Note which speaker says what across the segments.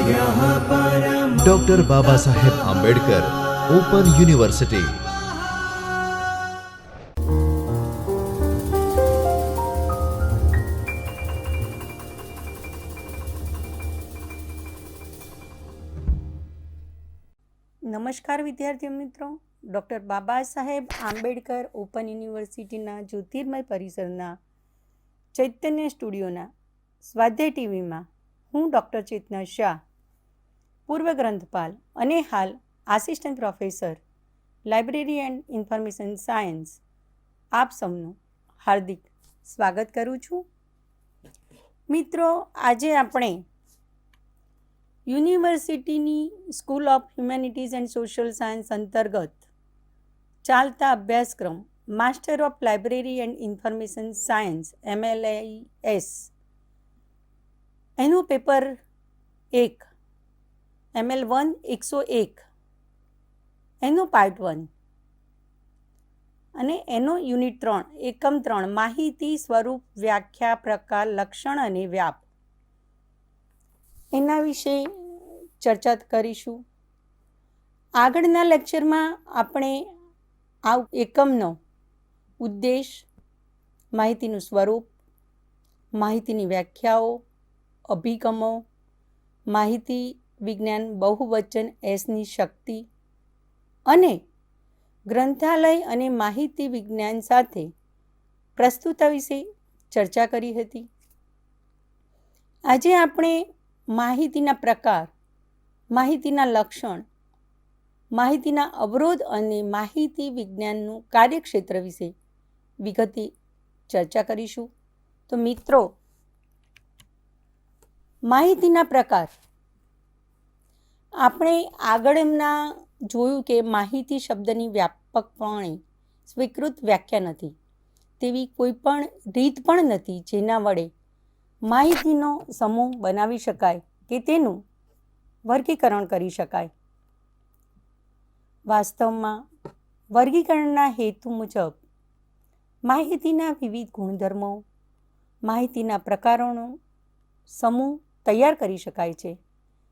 Speaker 1: Doctor Baba Saheb Ambedkar open university.
Speaker 2: નમસ્કાર વિદ્યાર્થી મિત્રો, ડૉક્ટર બાબા સાહેબ આંબેડકર ઓપન યુનિવર્સિટીના જ્યોતિર્મય પરિસરના ચૈતન્ય સ્ટુડિયોના સ્વાધ્યાય ટીવીમાં હું ડૉક્ટર ચેતના શાહ, પૂર્વ ગ્રંથપાલ અને હાલ assistant professor library and information science આપ સૌનું હાર્દિક સ્વાગત કરું છું. મિત્રો, આજે આપણે યુનિવર્સિટીની school of humanities and social science અંતર્ગત ચાલતા અભ્યાસક્રમ master of library and information science MLIS એનું પેપર 1 ML1 101 એનું પાર્ટ 1 અને એનો યુનિટ 3 એકમ 3 માહિતી, સ્વરૂપ, વ્યાખ્યા, પ્રકાર, લક્ષણ અને વ્યાપ એના વિશે ચર્ચા કરીશું. આગળના લેક્ચરમાં આપણે આ એકમનો ઉદ્દેશ, માહિતીનું સ્વરૂપ, માહિતીની વ્યાખ્યાઓ, અભિગમો, માહિતી વિજ્ઞાન બહુવચન એસની શક્તિ અને ગ્રંથાલય અને માહિતી વિજ્ઞાન સાથે પ્રસ્તુતા વિશે ચર્ચા કરી હતી. આજે આપણે માહિતીના પ્રકાર, માહિતીના લક્ષણ, માહિતીના અવરોધ અને માહિતી વિજ્ઞાનનું કાર્યક્ષેત્ર વિશે વિગતે ચર્ચા કરીશું. તો મિત્રો, માહિતીના પ્રકાર આપણે આગળના જોયું કે માહિતી શબ્દની વ્યાપકપણે સ્વીકૃત વ્યાખ્યા નથી, તેવી કોઈ પણ રીત પણ નથી જેના વડે માહિતીનો સમૂહ બનાવી શકાય કે તેનું વર્ગીકરણ કરી શકાય. વાસ્તવમાં વર્ગીકરણના હેતુ મુજબ માહિતીના વિવિધ ગુણધર્મો, માહિતીના પ્રકારોનો સમૂહ તૈયાર કરી શકાય છે.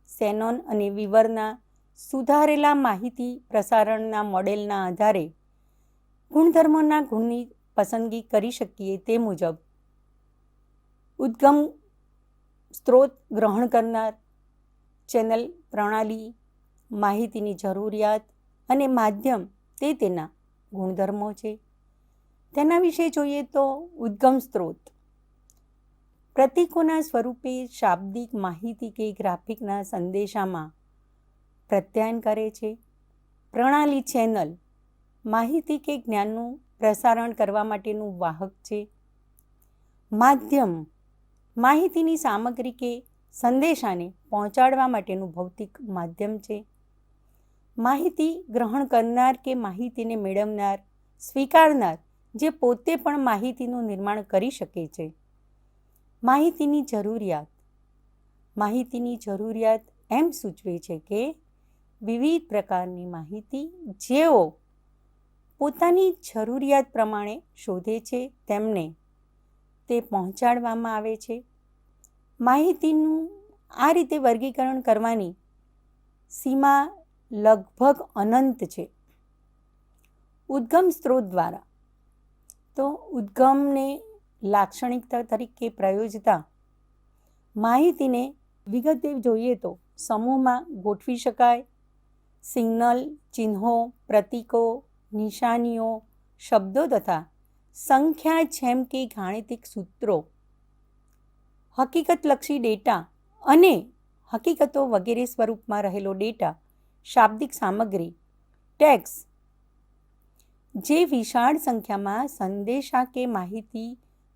Speaker 2: શેનોન અને વીવરના સુધારેલા માહિતી પ્રસારણના મોડેલના આધારે ગુણધર્મોના ગુણની પસંદગી કરી શકીએ. તે મુજબ ઉદ્ગમ સ્ત્રોત ગ્રહણ કરનાર, ચેનલ પ્રણાલી, માહિતીની જરૂરિયાત અને માધ્યમ તે તેના ગુણધર્મો છે. તેના વિશે જોઈએ તો ઉદ્ગમ સ્ત્રોત પ્રતીકોના સ્વરૂપે શાબ્દિક માહિતી કે ગ્રાફિકના સંદેશામાં પ્રત્યાયન કરે છે. પ્રણાલી ચેનલ માહિતી કે જ્ઞાનનું પ્રસારણ કરવા માટેનું વાહક છે. માધ્યમ માહિતીની સામગ્રી કે સંદેશાને પહોંચાડવા માટેનું ભૌતિક માધ્યમ છે. માહિતી ગ્રહણ કરનાર કે માહિતીને મેળવનાર, સ્વીકારનાર જે પોતે પણ માહિતીનું નિર્માણ કરી શકે છે. માહિતીની જરૂરિયાત માહિતીની જરૂરિયાત એમ સૂચવે છે કે વિવિધ પ્રકારની માહિતી જેઓ પોતાની જરૂરિયાત પ્રમાણે શોધે છે તેમને તે પહોંચાડવામાં આવે છે. માહિતીનું આ રીતે વર્ગીકરણ કરવાની સીમા લગભગ અનંત છે. ઉદ્ગમ સ્ત્રોત દ્વારા તો ઉદ્ગમને લાક્ષણિકતા તરીકે પ્રયોજતા માહિતીને વિગતે જોઈએ તો સમૂહમાં ગોઠવી શકાય. સિગ્નલ, ચિહ્નો, પ્રતીકો, નિશાનીઓ, શબ્દો તથા સંખ્યા જેમ કે ગાણિતિક સૂત્રો, હકીકતલક્ષી ડેટા અને હકીકતો વગેરે સ્વરૂપમાં રહેલો ડેટા, શાબ્દિક સામગ્રી, ટેક્સ જે વિશાળ સંખ્યામાં સંદેશા કે માહિતી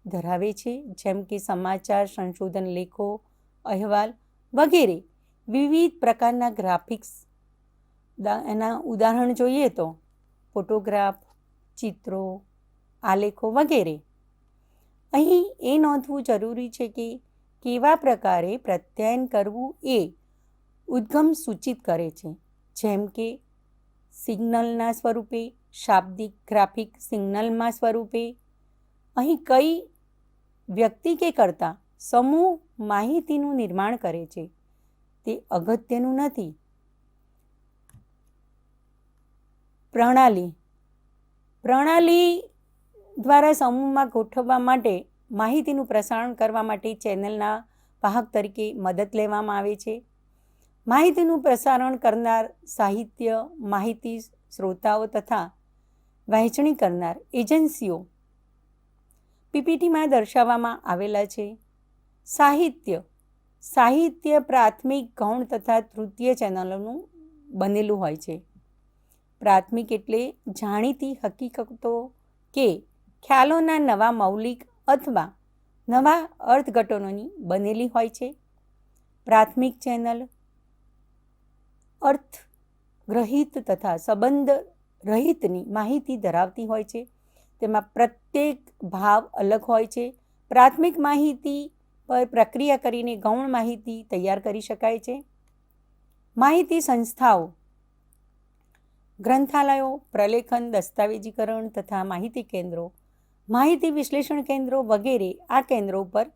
Speaker 2: ધરાવે છે, જેમ કે સમાચાર, સંશોધન લેખો, અહેવાલ વગેરે. વિવિધ પ્રકારના ગ્રાફિક્સ, એના ઉદાહરણ જોઈએ તો ફોટોગ્રાફ, ચિત્રો, આલેખો વગેરે. અહીં એ નોંધવું જરૂરી છે કે કેવા પ્રકારે પ્રત્યાયન કરવું એ ઉદ્ગમ સૂચિત કરે છે, જેમ કે સિગ્નલના સ્વરૂપે, શાબ્દિક ગ્રાફિક સિગ્નલમાં સ્વરૂપે. અહીં કઈ વ્યક્તિ કે કર્તા સમૂહ માહિતીનું નિર્માણ કરે છે તે અગત્યનું નથી. પ્રણાલી દ્વારા સમૂહમાં ગોઠવવા માટે માહિતીનું પ્રસારણ કરવા માટે ચેનલના વાહક તરીકે મદદ લેવામાં આવે છે. માહિતીનું પ્રસારણ કરનાર સાહિત્ય, માહિતી શ્રોતાઓ તથા વહેંચણી કરનાર એજન્સીઓ પીપીટીમાં દર્શાવવામાં આવેલા છે. સાહિત્ય પ્રાથમિક, ગૌણ તથા તૃતીય ચેનલોનું બનેલું હોય છે. પ્રાથમિક એટલે જાણીતી હકીકતો કે ખ્યાલોના નવા મૌલિક અથવા નવા અર્થઘટનોની બનેલી હોય છે. પ્રાથમિક ચેનલ અર્થગ્રહિત તથા સંબંધ રહિતની માહિતી ધરાવતી હોય છે. તેમાં પ્રત્યેક ભાવ અલગ હોય છે. પ્રાથમિક માહિતી પર પ્રક્રિયા કરીને ગૌણ માહિતી તૈયાર કરી શકાય છે. માહિતી સંસ્થાઓ ગ્રંથાલયો, પ્રલેખન, દસ્તાવેજીકરણ તથા માહિતી કેન્દ્રો, માહિતી વિશ્લેષણ કેન્દ્રો વગેરે આ કેન્દ્રો પર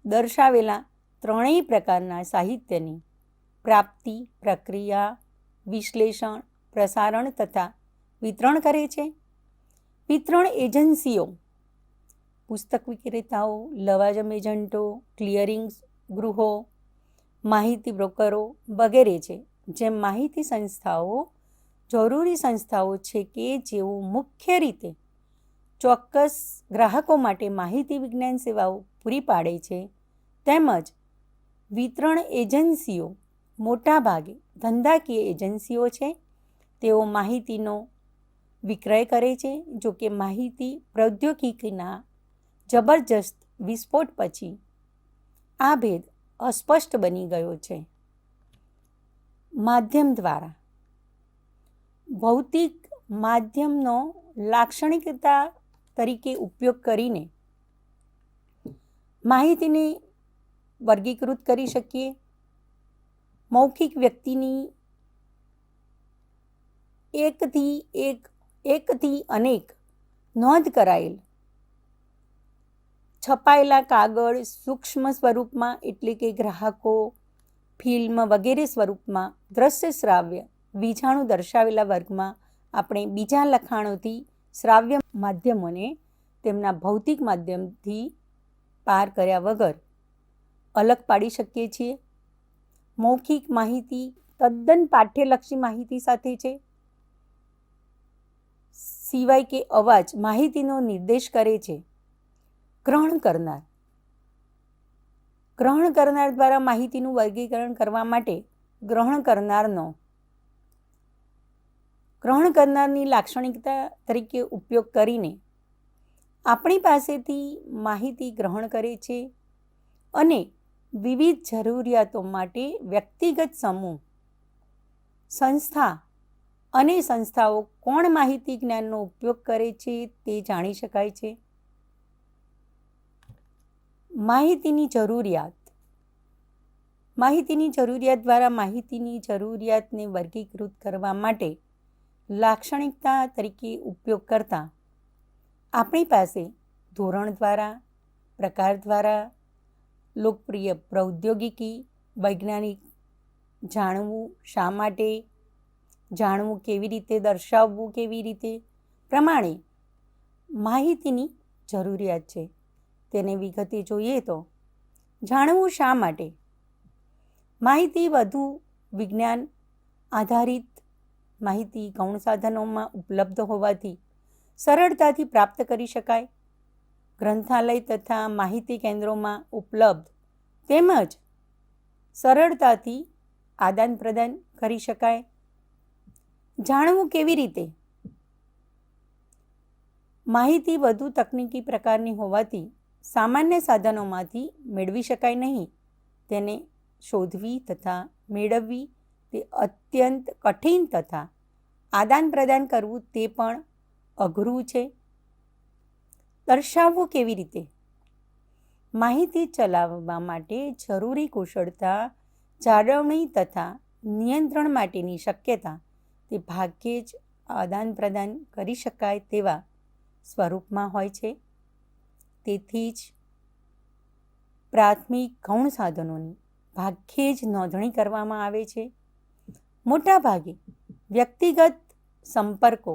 Speaker 2: દર્શાવેલા ત્રણેય પ્રકારના સાહિત્યની પ્રાપ્તિ, પ્રક્રિયા, વિશ્લેષણ, પ્રસારણ તથા વિતરણ કરે છે. વિતરણ એજન્સીઓ પુસ્તક વિક્રેતાઓ, લવાજમ એજન્ટો, ક્લિયરિંગ ગૃહો, માહિતી બ્રોકરો વગેરે છે. જેમ માહિતી સંસ્થાઓ જરૂરી સંસ્થાઓ છે કે જેઓ મુખ્ય રીતે ચોક્કસ ગ્રાહકો માટે માહિતી વિજ્ઞાન સેવાઓ પૂરી પાડે છે, તેમજ વિતરણ એજન્સીઓ મોટાભાગે ધંધાકીય એજન્સીઓ છે. તેઓ માહિતીનો વિક્રય કરે છે. જો કે માહિતી પ્રૌદ્યોગિકીના જબરજસ્ત વિસ્ફોટ પછી આ ભેદ અસ્પષ્ટ બની ગયો છે. માધ્યમ દ્વારા ભૌતિક માધ્યમનો લાક્ષણિકતા તરીકે ઉપયોગ કરીને માહિતીને વર્ગીકૃત કરી શકીએ. મૌખિક વ્યક્તિની એકથી અનેક નોંધ કરાયેલ છપાયેલા કાગળ સૂક્ષ્મ સ્વરૂપમાં એટલે કે ગ્રાહકો, ફિલ્મ વગેરે સ્વરૂપમાં, દ્રશ્ય શ્રાવ્ય વીજાણુ દર્શાવેલા વર્ગમાં આપણે બીજા લખાણોથી શ્રાવ્ય માધ્યમોને તેમના ભૌતિક માધ્યમથી પાર કર્યા વગર અલગ પાડી શકીએ છીએ. મૌખિક માહિતી તદ્દન પાઠ્યલક્ષી માહિતી સાથે છે, સિવાય કે અવાજ માહિતીનો નિર્દેશ કરે છે. ગ્રહણ કરનાર દ્વારા માહિતીનું વર્ગીકરણ કરવા માટે ગ્રહણ કરનારની લાક્ષણિકતા તરીકે ઉપયોગ કરીને આપણી પાસેથી માહિતી ગ્રહણ કરે છે અને વિવિધ જરૂરિયાતો માટે વ્યક્તિગત સમૂહ, સંસ્થા અને સંસ્થાઓ કોણ માહિતી જ્ઞાનનો ઉપયોગ કરે છે તે જાણી શકાય છે. માહિતીની જરૂરિયાત દ્વારા માહિતીની જરૂરિયાતને વર્ગીકૃત કરવા માટે લાક્ષણિકતા તરીકે ઉપયોગ કરતા આપણી પાસે ધોરણ દ્વારા, પ્રકાર દ્વારા, લોકપ્રિય પ્રૌદ્યોગિકી, વૈજ્ઞાનિક, જાણવું શા માટે, જાણવું કેવી રીતે, દર્શાવવું કેવી રીતે પ્રમાણે માહિતીની જરૂરિયાત છે. તેને વિગતે જોઈએ તો જાણવું શા માટે. માહિતી વધુ વિજ્ઞાન આધારિત માહિતી ગૌણ સાધનોમાં ઉપલબ્ધ હોવાથી સરળતાથી પ્રાપ્ત કરી શકાય. ગ્રંથાલય તથા માહિતી કેન્દ્રોમાં ઉપલબ્ધ તેમજ સરળતાથી આદાન પ્રદાન કરી શકાય. જાણવું કેવી રીતે. માહિતી વધુ તકનીકી પ્રકારની હોવાથી સામાન્ય સાધનોમાંથી મેળવી શકાય નહીં. તેને શોધવી તથા મેળવવી તે અત્યંત કઠિન તથા આદાન પ્રદાન કરવું તે પણ અઘરું છે. દર્શાવવું કેવી રીતે. માહિતી ચલાવવા માટે જરૂરી કુશળતા, જાળવણી તથા નિયંત્રણ માટેની શક્યતા તે ભાગ્યે જ આદાન પ્રદાન કરી શકાય તેવા સ્વરૂપમાં હોય છે. તેથી જ પ્રાથમિક ગૌણ સાધનોની ભાગ્યે જ નોંધણી કરવામાં આવે છે. મોટા ભાગે વ્યક્તિગત સંપર્કો,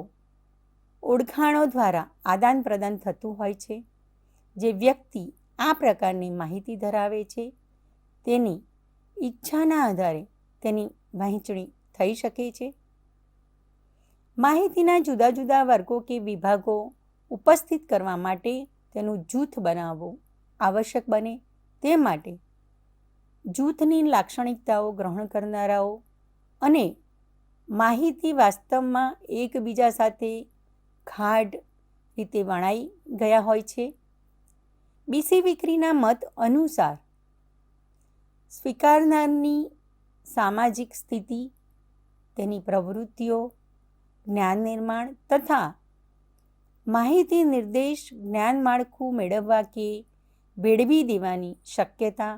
Speaker 2: ઓળખાણો દ્વારા આદાન પ્રદાન થતું હોય છે. જે વ્યક્તિ આ પ્રકારની માહિતી ધરાવે છે તેની ઈચ્છાના આધારે તેની વહેંચણી થઈ શકે છે. માહિતીના જુદા જુદા વર્ગો કે વિભાગો ઉપસ્થિત કરવા માટે તેનું જૂથ બનાવવું આવશ્યક બને. તે માટે જૂથની લાક્ષણિકતાઓ ગ્રહણ કરનારાઓ અને માહિતી વાસ્તવમાં એકબીજા સાથે ગાઢ રીતે વણાઈ ગયા હોય છે. બીસી વિક્રીના મત અનુસાર સ્વીકારનારની સામાજિક સ્થિતિ, તેની પ્રવૃત્તિઓ, જ્ઞાન નિર્માણ તથા માહિતી નિર્દેશ જ્ઞાન માળખું મેળવવા કે ભેળવી દેવાની શક્યતા,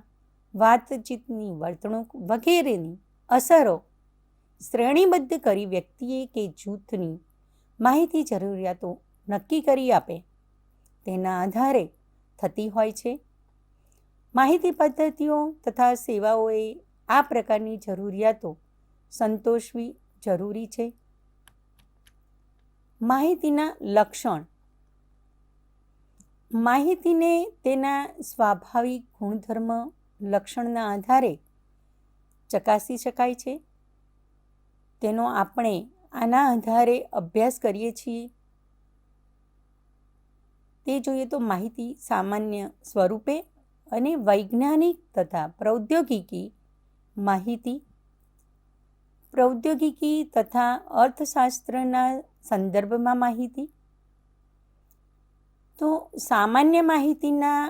Speaker 2: વાતચીતની વર્તણૂક વગેરેની અસરો શ્રેણીબદ્ધ કરી વ્યક્તિએ કે જૂથની માહિતી જરૂરિયાતો નક્કી કરી આપે તેના આધારે થતી હોય છે. માહિતી પદ્ધતિઓ તથા સેવાઓએ આ પ્રકારની જરૂરિયાતો સંતોષવી જરૂરી છે. માહિતીના લક્ષણ. માહિતીને તેના સ્વાભાવિક ગુણધર્મ લક્ષણના આધારે ચકાસી શકાય છે. તેનો આપણે આના આધારે અભ્યાસ કરીએ છીએ. તે જોઈએ તો માહિતી સામાન્ય સ્વરૂપે અને વૈજ્ઞાનિક તથા પ્રૌદ્યોગિકી માહિતી, પ્રૌદ્યોગિકી તથા અર્થશાસ્ત્રના સંદર્ભમાં માહિતી. તો સામાન્ય માહિતીના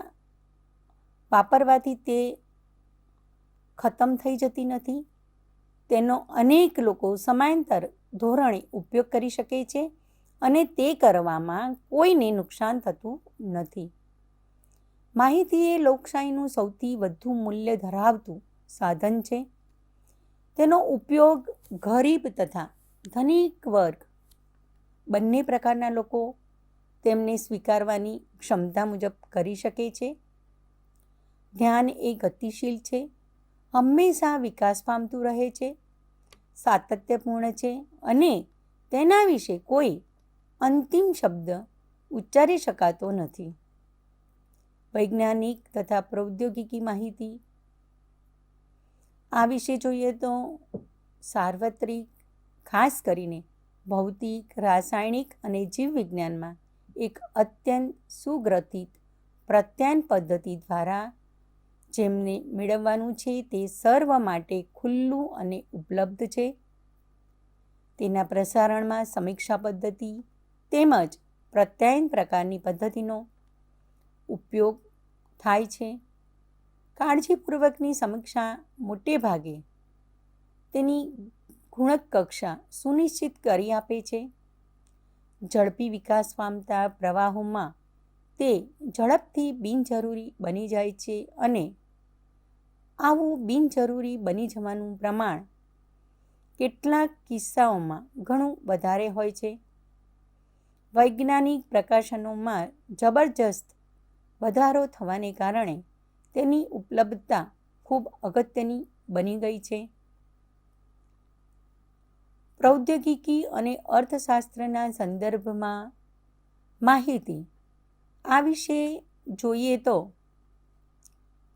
Speaker 2: વાપરવાથી તે ખતમ થઈ જતી નથી. તેનો અનેક લોકો સમાંતર ધોરણે ઉપયોગ કરી શકે છે અને તે કરવામાં કોઈને નુકસાન થતું નથી. માહિતી એ લોકશાહીનું સૌથી વધુ મૂલ્ય ધરાવતું સાધન છે. તેનો ઉપયોગ ગરીબ તથા ધનિક વર્ગ બંને પ્રકારના લોકો તેમને સ્વીકારવાની ક્ષમતા મુજબ કરી શકે છે. જ્ઞાન એ ગતિશીલ છે, હંમેશા વિકાસ પામતું રહે છે, સાતત્યપૂર્ણ છે અને તેના વિશે કોઈ અંતિમ શબ્દ ઉચ્ચારી શકાતો નથી. વૈજ્ઞાનિક તથા પ્રૌદ્યોગિકી માહિતી. આ વિશે જોઈએ તો સાર્વત્રિક, ખાસ કરીને ભૌતિક, રાસાયણિક અને જીવવિજ્ઞાનમાં એક અત્યંત સુગ્રથિત પ્રત્યાયન પદ્ધતિ દ્વારા જેમને મેળવવાનું છે તે સર્વ માટે ખુલ્લું અને ઉપલબ્ધ છે. તેના પ્રસારણમાં સમીક્ષા પદ્ધતિ તેમજ પ્રત્યાયન પ્રકારની પદ્ધતિનો ઉપયોગ થાય છે. કાળજીપૂર્વકની સમીક્ષા મોટે ભાગે તેની ગુણક કક્ષા સુનિશ્ચિત કરી આપે છે. ઝડપી વિકાસ પામતા પ્રવાહોમાં તે ઝડપથી બિનજરૂરી બની જાય છે અને આવું બિનજરૂરી બની જવાનું પ્રમાણ કેટલાક કિસ્સાઓમાં ઘણું વધારે હોય છે. વૈજ્ઞાનિક પ્રકાશનોમાં જબરજસ્ત વધારો થવાને કારણે તેની ઉપલબ્ધતા ખૂબ અગત્યની બની ગઈ છે. પ્રૌદ્યોગિકી અને અર્થશાસ્ત્રના સંદર્ભમાં માહિતી. આ વિશે જોઈએ તો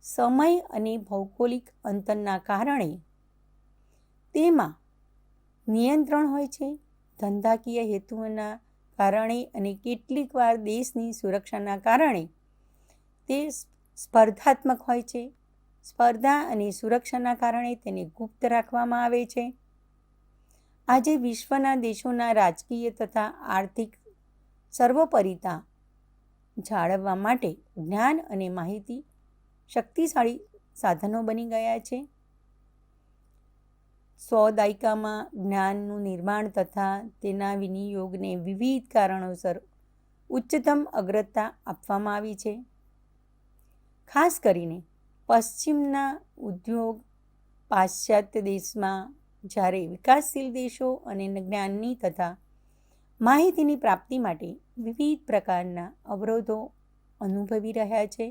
Speaker 2: સમય અને ભૌગોલિક અંતરના કારણે તેમાં નિયંત્રણ હોય છે. ધંધાકીય હેતુઓના કારણે અને કેટલીક વાર દેશની સુરક્ષાના કારણે તે સ્પર્ધાત્મક હોય છે. સ્પર્ધા અને સુરક્ષાના કારણે તેને ગુપ્ત રાખવામાં આવે છે. આજે વિશ્વના દેશોના રાજકીય તથા આર્થિક સર્વોપરિતા જાળવવા માટે જ્ઞાન અને માહિતી શક્તિશાળી સાધનો બની ગયા છે. 100 દાયકામાં જ્ઞાનનું નિર્માણ તથા તેના વિનિયોગને વિવિધ કારણોસર ઉચ્ચતમ અગ્રતા આપવામાં આવી છે. ખાસ કરીને પશ્ચિમના ઉદ્યોગ પાશ્ચાત્ય દેશમાં, જ્યારે વિકાસશીલ દેશો અને જ્ઞાનની તથા માહિતીની પ્રાપ્તિ માટે વિવિધ પ્રકારના અવરોધો અનુભવી રહ્યા છે.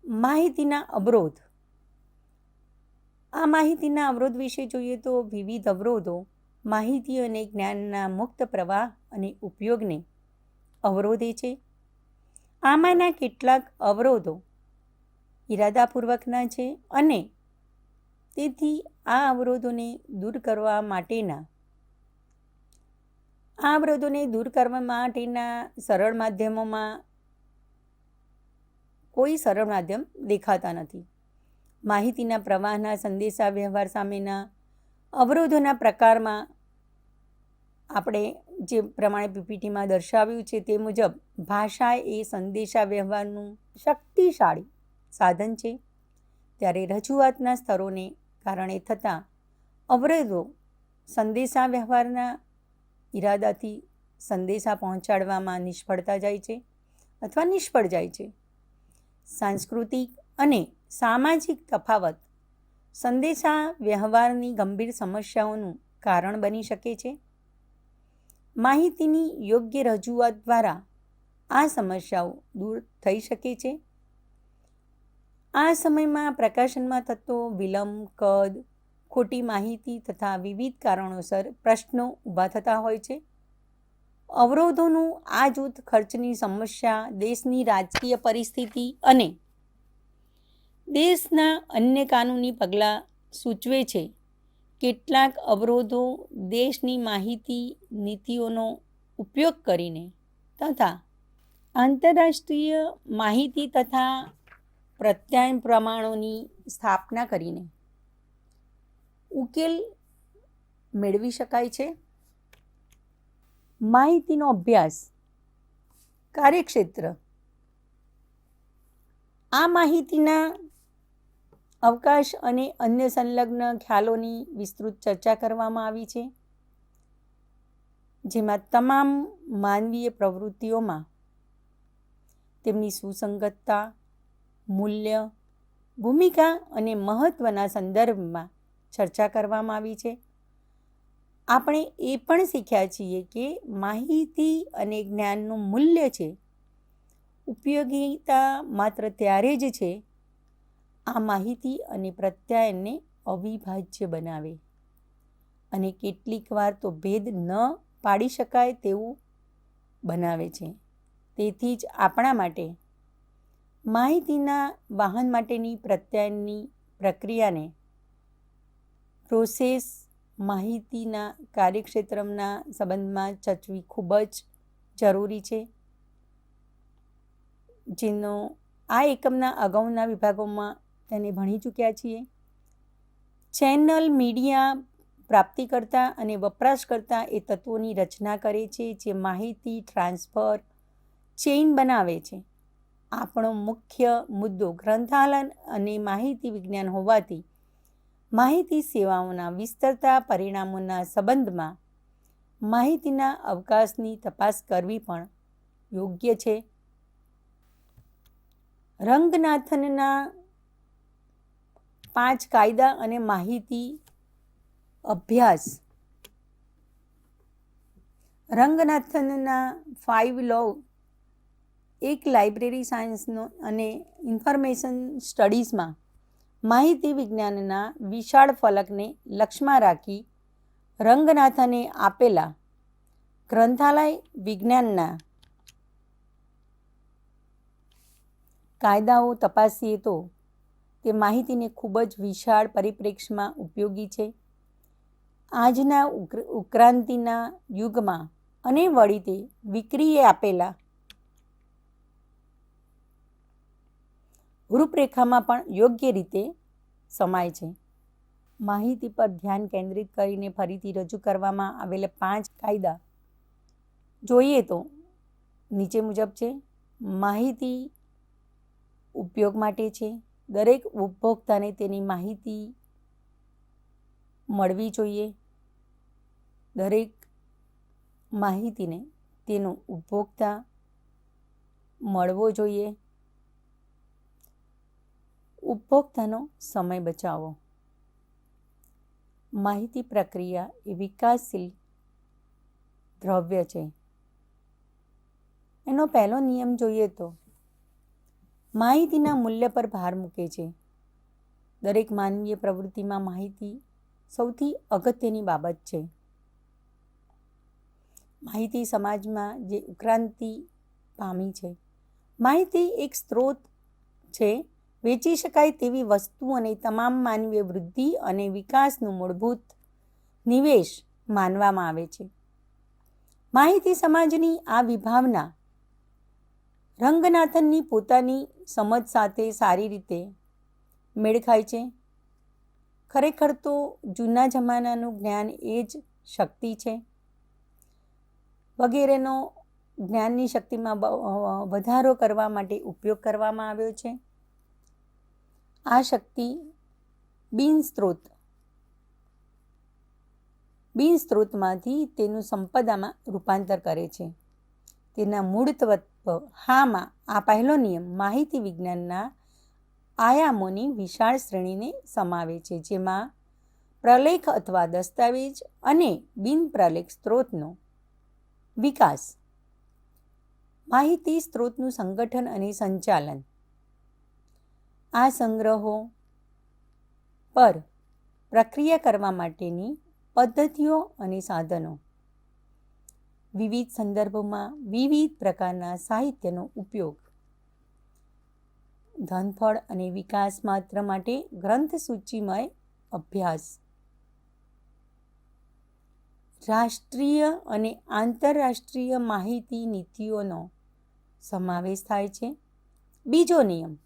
Speaker 2: માહિતીના અવરોધ. આ માહિતીના અવરોધ વિશે જોઈએ તો વિવિધ અવરોધો માહિતી અને જ્ઞાનના મુક્ત પ્રવાહ અને ઉપયોગને અવરોધે છે. આમાંના કેટલાક અવરોધો ઇરાદાપૂર્વકના છે અને તેથી આ અવરોધોને દૂર કરવા માટેના સરળ માધ્યમોમાં કોઈ સરળ માધ્યમ દેખાતા નથી. માહિતીના પ્રવાહના સંદેશા વ્યવહાર સામેના અવરોધોના પ્રકારમાં આપણે જે પ્રમાણે પીપીટીમાં દર્શાવ્યું છે તે મુજબ ભાષા એ સંદેશા વ્યવહારનું શક્તિશાળી સાધન છે, ત્યારે રજૂઆતના સ્તરોને કારણે થતા અવરોધો સંદેશા વ્યવહારના ઈરાદાથી સંદેશા પહોંચાડવામાં નિષ્ફળતા જાય છે અથવા નિષ્ફળ જાય છે. સાંસ્કૃતિક અને સામાજિક તફાવત સંદેશા વ્યવહારની ગંભીર સમસ્યાઓનું કારણ બની શકે છે. માહિતીની યોગ્ય રજૂઆત દ્વારા આ સમસ્યાઓ દૂર થઈ શકે છે. આ સમયમાં પ્રકાશનમાં થતો વિલંબ, કદ, ખોટી માહિતી તથા વિવિધ કારણોસર પ્રશ્નો ઊભા થતા હોય છે. અવરોધોનું આ જૂથ ખર્ચની સમસ્યા, દેશની રાજકીય પરિસ્થિતિ અને દેશના અન્ય કાનૂની પગલાં સૂચવે છે. કેટલાક અવરોધો દેશની માહિતી નીતિઓનો ઉપયોગ કરીને તથા આંતરરાષ્ટ્રીય માહિતી તથા પ્રત્યાયન પ્રમાણોની સ્થાપના કરીને ઉકેલ મેળવી શકાય છે. માહિતીનો અભ્યાસ કાર્યક્ષેત્ર. આ માહિતીના અવકાશ અને અન્ય સંલગ્ન ખ્યાલોની વિસ્તૃત ચર્ચા કરવામાં આવી છે, જેમાં તમામ માનવીય પ્રવૃત્તિઓમાં તેમની સુસંગતતા, મૂલ્ય, ભૂમિકા અને મહત્ત્વના સંદર્ભમાં ચર્ચા કરવામાં આવી છે. આપણે એ પણ શીખ્યા છીએ કે માહિતી અને જ્ઞાનનું મૂલ્ય છે, ઉપયોગિતા માત્ર ત્યારે જ છે આ માહિતી અને પ્રત્યાયનને અવિભાજ્ય બનાવે અને કેટલીક વાર તો ભેદ ન પાડી શકાય તેવું બનાવે છે. તેથી જ આપણા માટે માહિતીના વહન માટેની પ્રત્યાયનની પ્રક્રિયાને પ્રોસેસ માહિતીના કાર્યક્ષેત્રના સંબંધમાં ચર્ચવી ખૂબ જ જરૂરી છે, જેનો આ એકમના અગાઉના વિભાગોમાં તેને ભણી ચૂક્યા છીએ. ચેનલ મીડિયા પ્રાપ્તિકર્તા અને વપરાશકર્તા એ તત્વોની રચના કરે છે જે માહિતી ટ્રાન્સફર ચેઇન બનાવે છે. આપણો મુખ્ય મુદ્દો ગ્રંથાલય અને માહિતી વિજ્ઞાન હોવાથી માહિતી સેવાઓના વિસ્તરતા પરિણામોના સંબંધમાં માહિતીના અવકાશની તપાસ કરવી પણ યોગ્ય છે. રંગનાથનના 5 કાયદા અને માહિતી અભ્યાસ. રંગનાથનના 5 લો એક લાઇબ્રેરી સાયન્સનો અને ઇન્ફોર્મેશન સ્ટડીઝમાં માહિતી વિજ્ઞાનના વિશાળ ફલકને લક્ષ્યમાં રાખી રંગનાથને આપેલા ગ્રંથાલય વિજ્ઞાનના કાયદાઓ તપાસીએ તો તે માહિતીને ખૂબ જ વિશાળ પરિપ્રેક્ષ્યમાં ઉપયોગી છે. આજના ઉત્ક્રાંતિના યુગમાં અને વળી તે વિક્રીએ આપેલા રૂપરેખામાં પણ યોગ્ય રીતે સમાય છે. માહિતી પર ધ્યાન કેન્દ્રિત કરીને ફરીથી રજૂ કરવામાં આવેલા 5 કાયદા જોઈએ તો નીચે મુજબ છે. માહિતી ઉપયોગ માટે છે. દરેક ઉપભોક્તાને તેની માહિતી મળવી જોઈએ. દરેક માહિતીને તેનો ઉપભોક્તા મળવો જોઈએ. ઉપભોક્તાનો સમય બચાવો. માહિતી પ્રક્રિયા એ વિકાસશીલ દ્રવ્ય છે. એનો પહેલો નિયમ જોઈએ તો માહિતીના મૂલ્ય પર ભાર મૂકે છે. દરેક માનવીય પ્રવૃત્તિમાં માહિતી સૌથી અગત્યની બાબત છે. માહિતી સમાજમાં જે ઉત્ક્રાંતિ પામી છે. માહિતી એક સ્ત્રોત છે, વેચી શકાય તેવી વસ્તુ અને તમામ માનવીય વૃદ્ધિ અને વિકાસનું મૂળભૂત નિવેશ માનવામાં આવે છે. માહિતી સમાજની આ વિભાવના રંગનાથનની પોતાની સમજ સાથે સારી રીતે મેળ ખાય છે. ખરેખર તો જૂના જમાનાનું જ્ઞાન એ જ શક્તિ છે વગેરેનો જ્ઞાનની શક્તિમાં વધારો કરવા માટે ઉપયોગ કરવામાં આવ્યો છે. આ શક્તિ બિનસ્ત્રોતમાંથી તેનું સંપદામાં રૂપાંતર કરે છે. તેના મૂળ તત્વ હામાં આ પહેલો નિયમ માહિતી વિજ્ઞાનના આયામોની વિશાળ શ્રેણીને સમાવે છે, જેમાં પ્રલેખ અથવા દસ્તાવેજ અને બિનપ્રલેખ સ્ત્રોતનો વિકાસ, માહિતી સ્ત્રોતનું સંગઠન અને સંચાલન, આ સંગ્રહો પર પ્રક્રિયા કરવા માટેની પદ્ધતિઓ અને સાધનો, વિવિધ સંદર્ભોમાં વિવિધ પ્રકારના સાહિત્યનો ઉપયોગ, ધનફળ અને વિકાસ માત્ર માટે ગ્રંથ સૂચિમય અભ્યાસ, રાષ્ટ્રીય અને આંતરરાષ્ટ્રીય માહિતી નીતિઓનો સમાવેશ થાય છે. બીજો નિયમ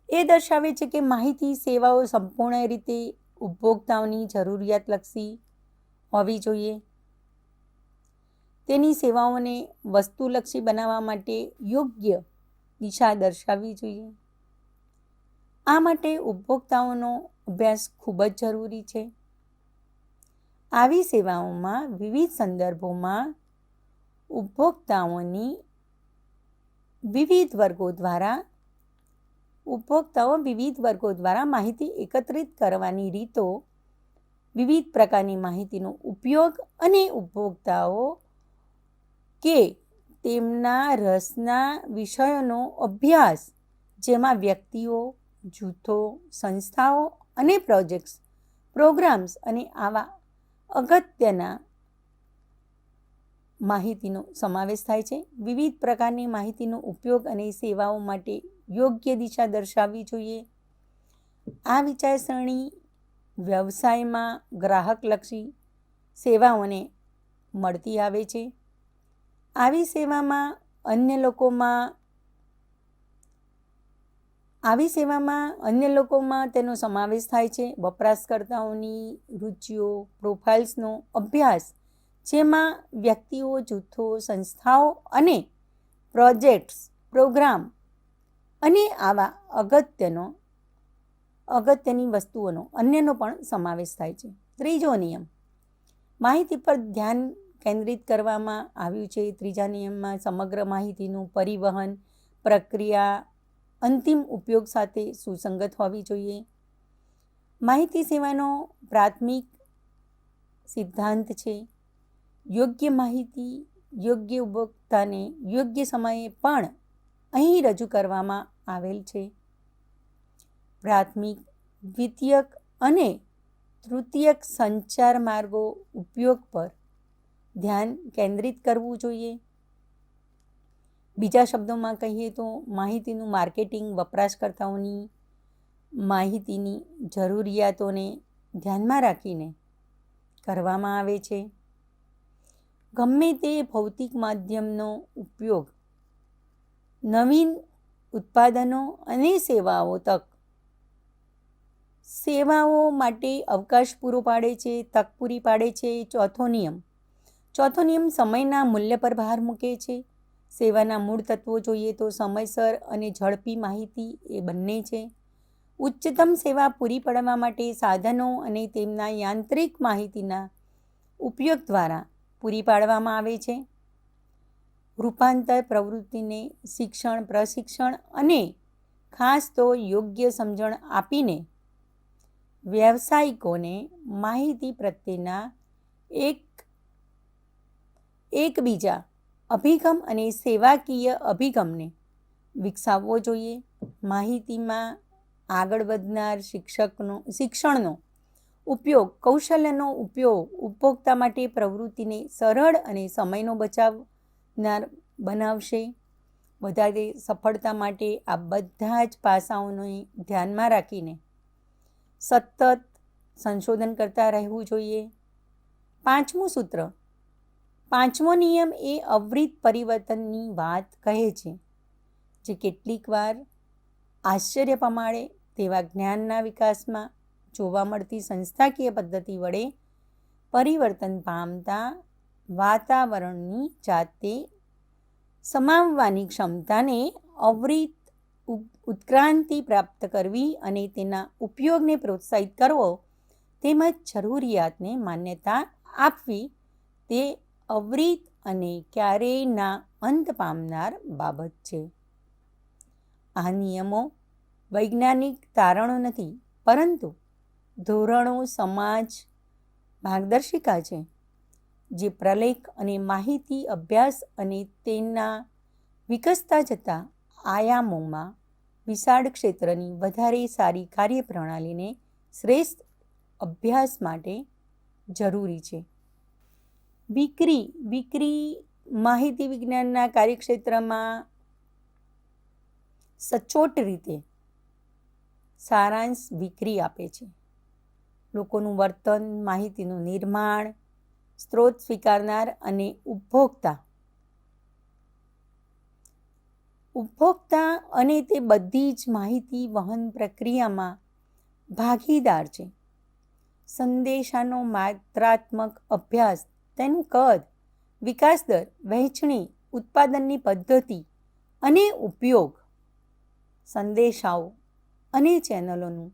Speaker 2: એ દર્શાવે છે કે માહિતી સેવાઓ સંપૂર્ણ રીતે ઉપભોક્તાઓની જરૂરિયાતલક્ષી હોવી જોઈએ. તેની સેવાઓને વસ્તુલક્ષી બનાવવા માટે યોગ્ય દિશા દર્શાવવી જોઈએ. આ માટે ઉપભોક્તાઓનો અભ્યાસ ખૂબ જ જરૂરી છે. આવી સેવાઓમાં વિવિધ સંદર્ભોમાં ઉપભોક્તાઓ વિવિધ વર્ગો દ્વારા માહિતી એકત્રિત કરવાની રીતો, વિવિધ પ્રકારની માહિતીનો ઉપયોગ અને ઉપભોક્તાઓ કે તેમના રસના વિષયોનો અભ્યાસ, જેમાં વ્યક્તિઓ, જૂથો, સંસ્થાઓ અને પ્રોગ્રામ્સ અને આવા અગત્યના માહિતીનો સમાવેશ થાય છે. વિવિધ પ્રકારની માહિતીનો ઉપયોગ અને સેવાઓ માટે યોગ્ય દિશા દર્શાવવી જોઈએ. આ વિચારસરણી વ્યવસાયમાં ગ્રાહકલક્ષી સેવાઓને મળતી આવે છે. આવી સેવામાં અન્ય લોકોમાં તેનો સમાવેશ થાય છે. વપરાશકર્તાઓની રુચિઓ, પ્રોફાઇલ્સનો અભ્યાસ, જેમાં વ્યક્તિઓ, જૂથો, સંસ્થાઓ અને પ્રોગ્રામ અને આવા અગત્યની વસ્તુઓનો અન્યનો પણ સમાવેશ થાય છે. ત્રીજો નિયમ માહિતી પર ધ્યાન કેન્દ્રિત કરવામાં આવ્યું છે. ત્રીજા નિયમમાં સમગ્ર માહિતીનું પરિવહન પ્રક્રિયા અંતિમ ઉપયોગ સાથે સુસંગત હોવી જોઈએ. માહિતી સેવાનો પ્રાથમિક સિદ્ધાંત છે યોગ્ય માહિતી યોગ્ય ઉપભોક્તાને યોગ્ય સમયે પણ અહીં રજૂ કરવામાં આવેલ છે. પ્રાથમિક, દ્વિતીયક અને તૃતીયક સંચાર માર્ગો ઉપયોગ પર ધ્યાન કેન્દ્રિત કરવું જોઈએ. બીજા શબ્દોમાં કહીએ તો માહિતીનું માર્કેટિંગ વપરાશકર્તાઓની માહિતીની જરૂરિયાતોને ધ્યાનમાં રાખીને કરવામાં આવે છે. ગમે તે ભૌતિક માધ્યમનો ઉપયોગ નવીન ઉત્પાદનો અને સેવાઓ માટે અવકાશ પૂરો પાડે છે, તક પૂરી પાડે છે. ચોથો નિયમ સમયના મૂલ્ય પર ભાર મૂકે છે. સેવાના મૂળ તત્વો જોઈએ તો સમયસર અને ઝડપી માહિતી એ બંને છે. ઉચ્ચતમ સેવા પૂરી પાડવા માટે સાધનો અને તેમના યાંત્રિક માહિતીના ઉપયોગ દ્વારા પૂરી પાડવામાં આવે છે. રૂપાંતર પ્રવૃત્તિને શિક્ષણ, પ્રશિક્ષણ અને ખાસ તો યોગ્ય સમજણ આપીને વ્યાવસાયિકોને માહિતી પ્રત્યેના એકબીજા અભિગમ અને સેવાકીય અભિગમને વિકસાવવો જોઈએ. માહિતીમાં આગળ વધનાર શિક્ષણનો ઉપયોગ, કૌશલ્યનો ઉપયોગ ઉપભોક્તા માટે પ્રવૃત્તિને સરળ અને સમયનો બચાવનાર બનાવશે. વધારે સફળતા માટે આ બધા જ પાસાઓને ધ્યાનમાં રાખીને સતત સંશોધન કરતા રહેવું જોઈએ. પાંચમું સૂત્ર, પાંચમો નિયમ એ અવિરત પરિવર્તનની વાત કહે છે, જે કેટલીક વાર આશ્ચર્ય પમાડે તેવા જ્ઞાનના વિકાસમાં જોવા મળતી સંસ્થાકીય પદ્ધતિ વડે પરિવર્તન પામતા વાતાવરણની જાતે સમાવવાની ક્ષમતાને અવિરત ઉત્ક્રાંતિ પ્રાપ્ત કરવી અને તેના ઉપયોગને પ્રોત્સાહિત કરવો તેમજ જરૂરિયાતને માન્યતા આપવી તે અવિરત અને ક્યારેય ના અંત પામનાર બાબત છે. આ નિયમો વૈજ્ઞાનિક તારણો નથી, પરંતુ ધોરણો, સમાજ માર્ગદર્શિકા છે, જે પ્રલેખ અને માહિતી અભ્યાસ અને તેના વિકસતા જતા આયામોમાં વિશાળ ક્ષેત્રની વધારે સારી કાર્યપ્રણાલીને શ્રેષ્ઠ અભ્યાસ માટે જરૂરી છે. વિક્રી માહિતી વિજ્ઞાનના કાર્યક્ષેત્રમાં સચોટ રીતે સારાંશ વિક્રી આપે છે. લોકોનું વર્તન, માહિતીનું નિર્માણ, સ્ત્રોત સ્વીકારનાર અને ઉપભોક્તા અને તે બધી જ માહિતી વહન પ્રક્રિયામાં ભાગીદાર છે. સંદેશાનો માત્રાત્મક અભ્યાસ, તેનું કદ, વિકાસ દર, વહેંચણી, ઉત્પાદનની પદ્ધતિ અને ઉપયોગ, સંદેશાઓ અને ચેનલોનું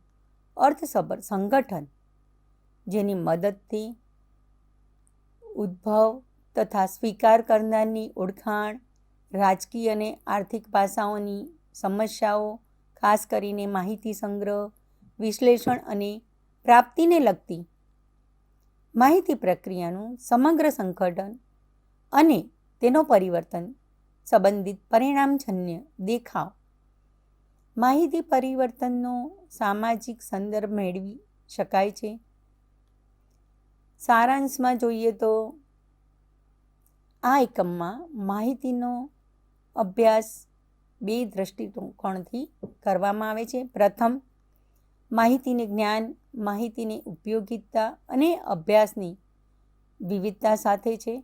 Speaker 2: અર્થસભર સંગઠન, જેની મદદથી ઉદ્ભવ તથા સ્વીકાર કરનારની ઓળખાણ, રાજકીય અને આર્થિક પાસાઓની સમસ્યાઓ, ખાસ કરીને માહિતી સંગ્રહ, વિશ્લેષણ અને પ્રાપ્તિને લગતી માહિતી પ્રક્રિયાનું સમગ્ર સંગઠન અને તેનો પરિવર્તન સંબંધિત પરિણામજન્ય દેખાવ, માહિતી પરિવર્તનનો સામાજિક સંદર્ભ મેળવી શકાય છે. સારાંશમાં જોઈએ તો આ એકમમાં માહિતીનો અભ્યાસ બે દ્રષ્ટિકોણથી કરવામાં આવે છે. પ્રથમ, માહિતીને જ્ઞાન, માહિતીની ઉપયોગિતા અને અભ્યાસની વિવિધતા સાથે છે.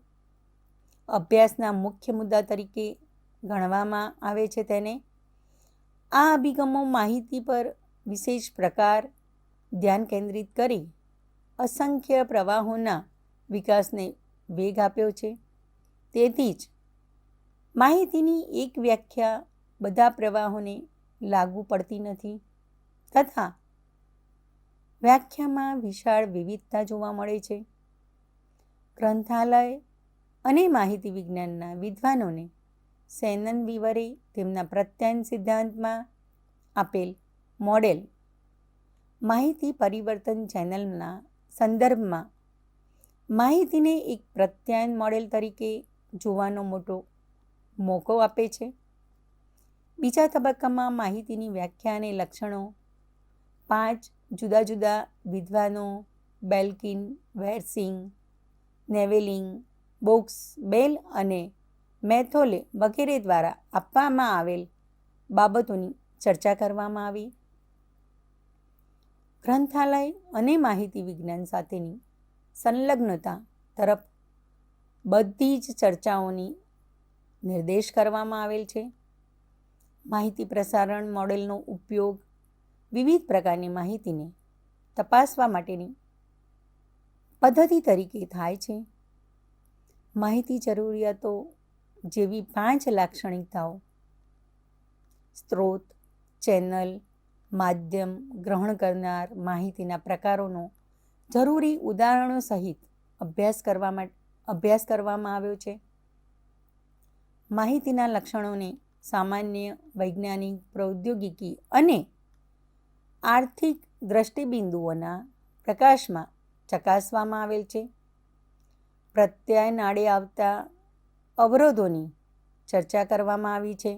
Speaker 2: અભ્યાસના મુખ્ય મુદ્દા તરીકે ગણવામાં આવે છે તેને. આ અભિગમો માહિતી પર વિશેષ પ્રકાર ધ્યાન કેન્દ્રિત કરી અસંખ્ય પ્રવાહોના વિકાસને વેગ આપ્યો છે. તેથી જ માહિતીની એક વ્યાખ્યા બધા પ્રવાહોને લાગુ પડતી નથી તથા વ્યાખ્યામાં વિશાળ વિવિધતા જોવા મળે છે. ગ્રંથાલય અને માહિતી વિજ્ઞાનના વિદ્વાનોને શેનન વીવરે તેમના પ્રત્યાયન સિદ્ધાંતમાં આપેલ મોડેલ માહિતી પરિવર્તન ચેનલના સંદર્ભમાં માહિતીને એક પ્રત્યાયન મોડેલ તરીકે જોવાનો મોટો મોકો આપે છે. બીજા તબક્કામાં માહિતીની વ્યાખ્યા અને લક્ષણો 5 જુદા જુદા વિદ્વાનો બેલ્કિન, વેરસિંગ, નેવેલિંગ, બોક્સ, બેલ અને મેથોલે વગેરે દ્વારા આપવામાં આવેલ બાબતોની ચર્ચા કરવામાં આવી. ગ્રંથાલય અને માહિતી વિજ્ઞાન સાથેની સંલગ્નતા તરફ બધી જ ચર્ચાઓની નિર્દેશ કરવામાં આવેલ છે. માહિતી પ્રસારણ મોડેલનો ઉપયોગ વિવિધ પ્રકારની માહિતીને તપાસવા માટેની પદ્ધતિ તરીકે થાય છે. માહિતી જરૂરિયાતો જેવી 5 લાક્ષણિકતાઓ સ્ત્રોત, ચેનલ, માધ્યમ, ગ્રહણ કરનાર, માહિતીના પ્રકારોનો જરૂરી ઉદાહરણો સહિત અભ્યાસ કરવામાં આવ્યો છે. માહિતીના લક્ષણોને સામાન્ય વૈજ્ઞાનિક, પ્રૌદ્યોગિકી અને આર્થિક દ્રષ્ટિબિંદુઓના પ્રકાશમાં ચકાસવામાં આવેલ છે. પ્રત્યાયન આડે આવતા અવરોધોની ચર્ચા કરવામાં આવી છે.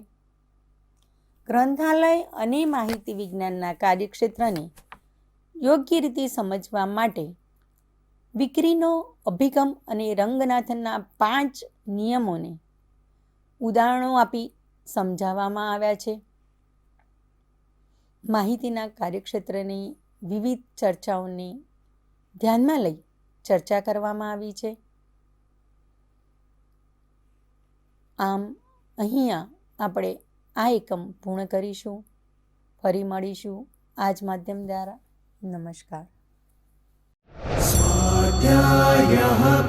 Speaker 2: ગ્રંથાલય અને માહિતી વિજ્ઞાનના કાર્યક્ષેત્રને યોગ્ય રીતે સમજવા માટે વિક્રીનો અભિગમ અને રંગનાથનના 5 નિયમોને ઉદાહરણો આપી સમજાવવામાં આવ્યા છે. માહિતીના કાર્યક્ષેત્રની વિવિધ ચર્ચાઓને ધ્યાનમાં લઈ ચર્ચા કરવામાં આવી છે. આમ અહીંયા આપણે આ એકમ પૂર્ણ કરીશું. ફરી મળીશું આ જ માધ્યમ દ્વારા. નમસ્કાર.
Speaker 1: स्वाध्यायः